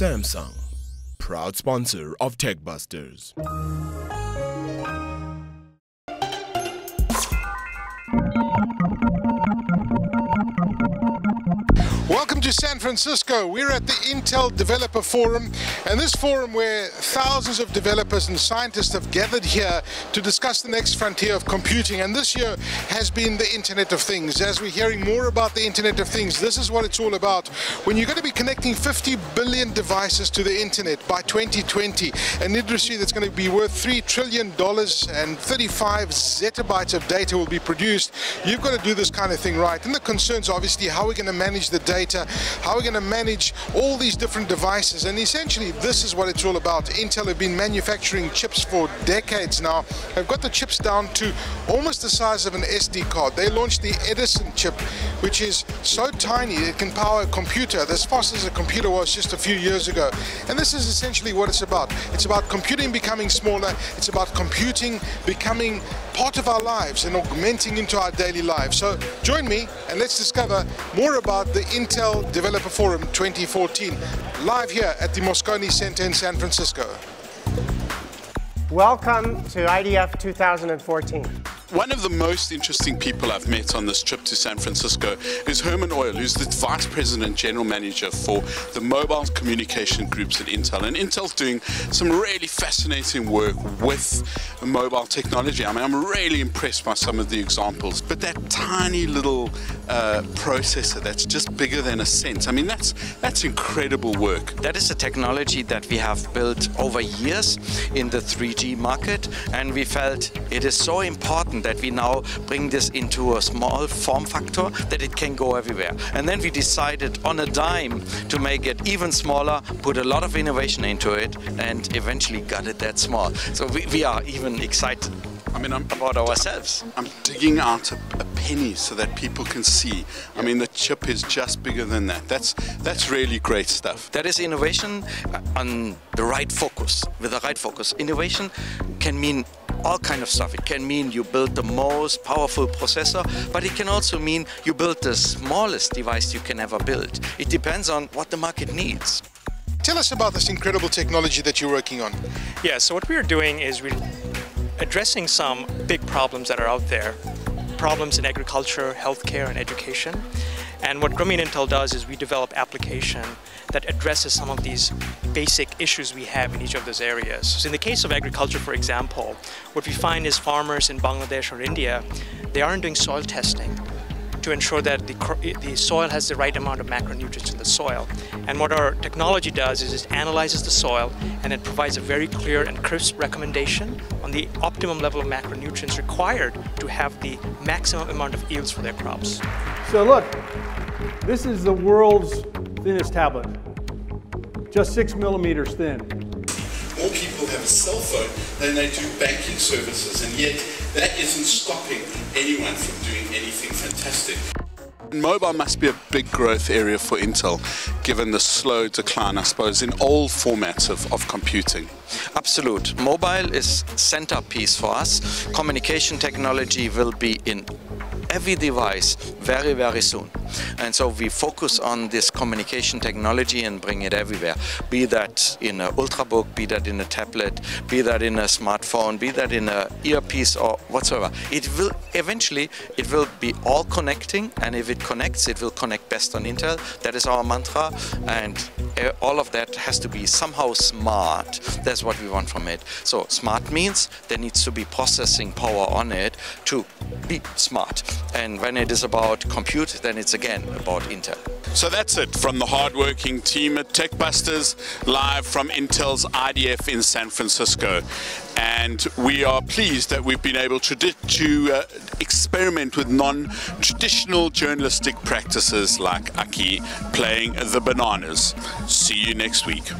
Samsung, proud sponsor of Techbusters. Welcome to San Francisco. We're at the Intel Developer Forum, and this forum where thousands of developers and scientists have gathered here to discuss the next frontier of computing. And this year has been the Internet of Things. As we're hearing more about the Internet of Things, this is what it's all about. When you're going to be connecting 50 billion devices to the Internet by 2020, an industry that's going to be worth $3 trillion and 35 zettabytes of data will be produced, you've got to do this kind of thing right. And the concerns are obviously how we're going to manage the data, how we're going to manage all these different devices, and essentially this is what it's all about. Intel have been manufacturing chips for decades now. They've got the chips down to almost the size of an SD card. They launched the Edison chip, which is so tiny it can power a computer as fast as a computer was just a few years ago. And this is essentially what it's about. It's about computing becoming smaller. It's about computing becoming part of our lives and augmenting into our daily lives. So join me and let's discover more about the Intel Developer Forum 2014, live here at the Moscone Center in San Francisco. Welcome to IDF 2014. One of the most interesting people I've met on this trip to San Francisco is Herman Oil, who's the Vice President General Manager for the mobile communication groups at Intel. And Intel's doing some really fascinating work with mobile technology. I mean, I'm really impressed by some of the examples. But that tiny little processor that's just bigger than a cent, I mean, that's incredible work. That is a technology that we have built over years in the 3G market, and we felt it is so important that we now bring this into a small form factor that it can go everywhere. And then we decided on a dime to make it even smaller, put a lot of innovation into it, and eventually got it that small. So we are even excited. I mean, about ourselves. I'm digging out a penny so that people can see. I mean, the chip is just bigger than that. That's really great stuff. That is innovation on the right focus, with the right focus. Innovation can mean all kind of stuff. It can mean you build the most powerful processor, but it can also mean you build the smallest device you can ever build. It depends on what the market needs. Tell us about this incredible technology that you're working on. Yeah, so what we're doing is we're addressing some big problems that are out there. Problems in agriculture, healthcare, and education. And what Grumman Intel does is we develop application that addresses some of these basic issues we have in each of those areas. So in the case of agriculture, for example, what we find is farmers in Bangladesh or India, they aren't doing soil testing to ensure that the soil has the right amount of macronutrients in the soil. And what our technology does is it analyzes the soil and it provides a very clear and crisp recommendation on the optimum level of macronutrients required to have the maximum amount of yields for their crops. So look, this is the world's thinnest tablet, just 6 millimeters thin. More people have a cell phone than they do banking services, and yet that isn't stopping anyone from doing anything fantastic. Mobile must be a big growth area for Intel, given the slow decline, I suppose, in all formats of computing. Absolute. Mobile is centerpiece for us. Communication technology will be in every device very, very soon. And so we focus on this communication technology and bring it everywhere. Be that in an ultrabook, be that in a tablet, be that in a smartphone, be that in an earpiece or whatsoever. It will eventually, it will be all connecting, and if it connects, it will connect best on Intel. That is our mantra, and all of that has to be somehow smart. That's what we want from it. So smart means there needs to be processing power on it to be smart. And when it is about compute, then it's again about Intel. So that's it from the hardworking team at Techbusters, live from Intel's IDF in San Francisco. And we are pleased that we've been able to experiment with non-traditional journalistic practices like Aki playing the bananas. See you next week.